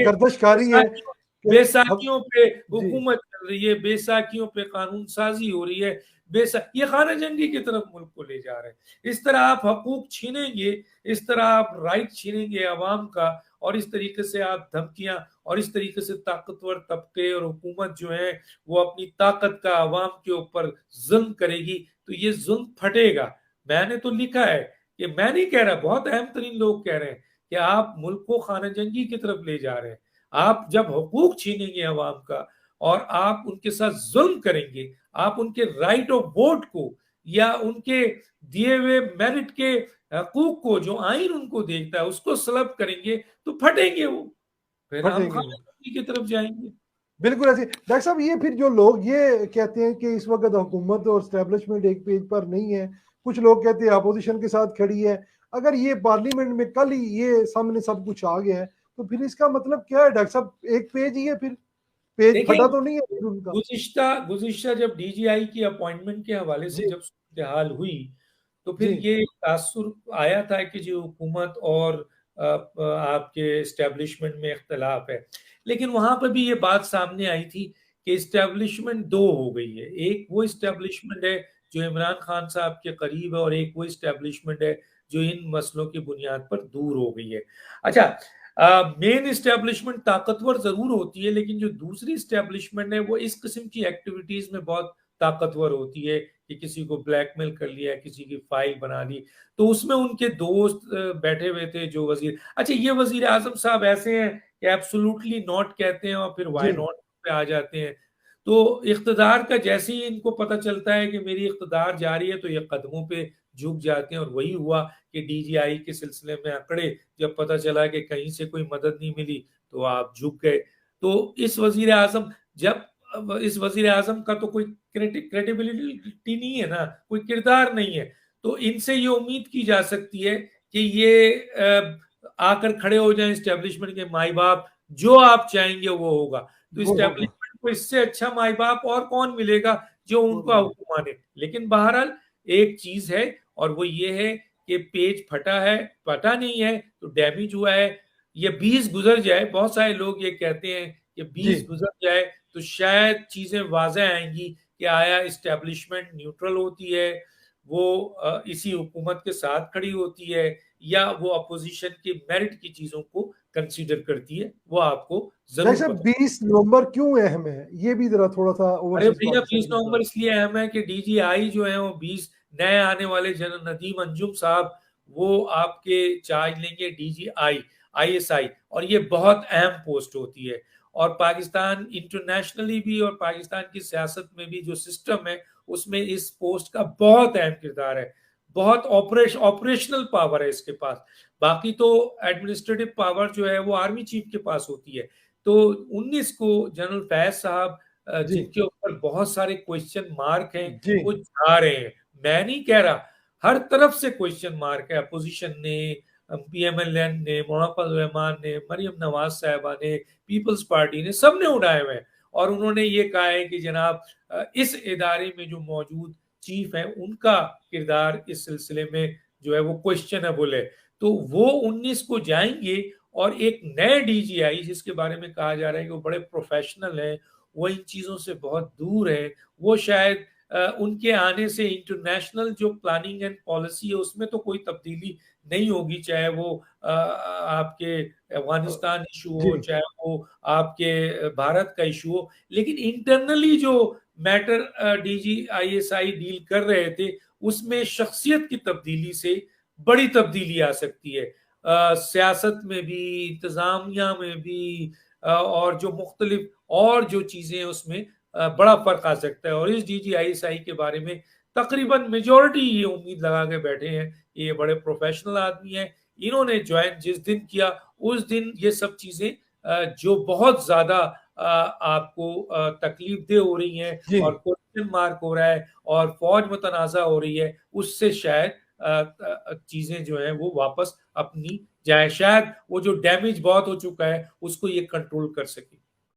गर्दशकारी है, बेसाखियों पे जी हुकूमत कर रही है, बेसाखियों पे कानून साजी हो रही है, ये खाना जंगी की तरफ मुल्क को ले जा रहे हैं। इस तरह आप हकूक छीनेंगे, इस तरह आप राइट छीनेंगे अवाम का, और इस तरीके से आप धमकियां, और इस तरीके से ताकतवर तबके और हुकूमत जो है वो अपनी ताकत का अवाम के ऊपर जुल्म करेगी, तो ये जुल्म फटेगा। मैंने तो लिखा है कि, मैं नहीं कह रहा, बहुत अहम तरीन लोग कह रहे हैं कि आप मुल्क को खाना जंगी की तरफ ले जा रहे हैं। आप जब हकूक छीनेंगे अवाम का और आप उनके साथ जुल्म करेंगे, आप उनके राइट ऑफ वोट को या उनके दिए हुए मेरिट के हकूक को, जो आइन उनको देखता है, उसको सलब करेंगे, तो फटेंगे वो, फिर हम फटेंगे वो, खाना की तरफ जाएंगे। बिल्कुल ऐसे। डॉक्टर साहब, ये फिर जो लोग ये कहते हैं कि इस वक्त हुकूमत और स्टैब्लिशमेंट एक पेज पर नहीं है, कुछ लोग कहते हैं अपोजिशन के साथ खड़ी है, अगर ये पार्लियामेंट में कल ही ये सामने सब कुछ आ गया है, तो फिर इसका मतलब क्या है डॉक्टर साहब? एक पेज ही है, फिर पेज देखिए, फटा तो नहीं है उनका? गुज़िश्ता जब डीजीआई की अपॉइंटमेंट के हवाले से जी जब सूरत-ए-हाल हुई, तो फिर जी ये तासुर आया था कि जो हुकूमत और आपके एस्टेब्लिशमेंट में इख्तिलाफ है। लेकिन वहाँ पर भी ये बात सामने आई थी कि एस्टेब्लिशमेंट 2 हो गई है। एक वो एस्टेब्लिशमेंट है जो इमरान खान साहब के करीब है, और एक वो एस्टेब्लिशमेंट है जो इन मसलों की बुनियाद पर दूर हो गई है। अच्छा, मेन इस्टेब्लिशमेंट ताकतवर जरूर होती है, लेकिन जो दूसरी इस्टेब्लिशमेंट है वो इस किस्म की एक्टिविटीज में बहुत ताकतवर होती है कि किसी को ब्लैकमेल कर लिया, किसी की फाइल बना ली, तो उसमें उनके दोस्त बैठे हुए थे जो वजीर। अच्छा, ये वजीर आजम साहब ऐसे हैं कि एब्सोल्युटली नॉट कहते हैं और फिर जी वाई नॉट पे आ जाते हैं। तो इख्तदार का जैसे ही इनको पता चलता है कि मेरी इख्तदार जा रही है, तो ये कदमों पे झुक जाते हैं, और वही हुआ कि डीजीआई के सिलसिले में अकड़े, जब पता चला कि कहीं से कोई मदद नहीं मिली, तो आप झुक गए। तो इस वजीर आजम का तो कोई क्रेडिबिलिटी नहीं है ना, कोई किरदार नहीं है, तो इनसे ये उम्मीद की जा सकती है कि ये आकर खड़े हो जाएं इस्टेब्लिशमेंट के माई बाप, जो आप चाहेंगे वो होगा। तो वो होगा, इस्टेब्लिशमेंट को इससे अच्छा माई बाप और कौन मिलेगा जो वो उनका नहीं। हुक्म माने। लेकिन बहरहाल एक चीज है, और वो ये है कि पेज फटा है, फटा नहीं है तो डैमेज हुआ है। ये 20 गुजर जाए, बहुत सारे लोग ये कहते हैं कि जी 20 गुजर जाए तो शायद चीजें वाज़ेह आएंगी कि आया इस्टेब्लिशमेंट न्यूट्रल होती है, वो इसी हुकूमत के साथ खड़ी होती है, या वो अपोजिशन के मेरिट की चीजों को कंसीडर करती है, वो आपको डॉक्टर जरूर साहब, पता। 20 नवंबर क्यों अहम है? ये भी जरा थोड़ा सा अरे ओवरसीज भैया, 20 पाकिस्तान का। नवंबर इसलिए अहम है कि डीजीआई जो है वो 20 नए आने वाले जनरल नदीम अंजुम साहब, वो आपके चार्ज लेंगे डीजीआई आईएसआई, और ये बहुत अहम पोस्ट होती है। और पाकिस्तान इंटरनेशनली भी और पाकिस्तान की सियासत में भी जो सिस्टम है, उसमें इस पोस्ट का बहुत अहम किरदार है। बहुत ऑपरेशनल पावर है इसके पास। बाकी तो एडमिनिस्ट्रेटिव पावर जो है वो आर्मी चीफ के पास होती है। तो 19 को जनरल फैज साहब, जी जिनके ऊपर बहुत सारे क्वेश्चन मार्क हैं, जी वो जा रहे हैं। मैं नहीं कह रहा, हर तरफ से क्वेश्चन मार्क है। अपोजिशन ने, पीएमएलएन ने, मोहम्मद रहमान ने, मरियम नवाज साहबा ने, पीपल्स पार्टी ने, सबने उठाए हुए हैं। और उन्होंने ये कहा है कि जनाब, इस इदारे में जो मौजूद चीफ है, उनका किरदार इस सिलसिले में जो है वो क्वेश्चनेबल है। तो वो 19 को जाएंगे, और एक नए डीजीआई, जिसके बारे में कहा जा रहा है कि वो बड़े प्रोफेशनल हैं, वो इन चीज़ों से बहुत दूर है, वो शायद उनके आने से इंटरनेशनल जो प्लानिंग एंड पॉलिसी है उसमें तो कोई तब्दीली नहीं होगी, चाहे वो आपके अफगानिस्तान इशू जी हो, चाहे वो आपके भारत का इशू हो, लेकिन इंटरनली जो मैटर डीजीआईएसआई डील कर रहे थे, उसमें शख्सियत की तब्दीली से बड़ी तब्दीली आ सकती है। सियासत में भी, इंतजामिया में भी, और जो मुख्तलिफ और जो चीजें हैं उसमें बड़ा फर्क आ सकता है। और इस डीजीआईएसआई के बारे में तकरीबन मेजोरिटी ये उम्मीद लगा के बैठे हैं कि ये बड़े प्रोफेशनल आदमी हैं। इन्होंने ज्वाइन जिस दिन किया, उस दिन ये सब चीजें जो बहुत ज्यादा आपको तकलीफ दे हो रही हैं, जी और क्वेश्चन मार्क हो रहा है, और फौज मुतनाज़ा हो रही है, उससे शायद चीजें जो है वो वापस अपनी जाए, शायद वो जो डैमेज बहुत हो चुका है उसको ये कंट्रोल कर सके।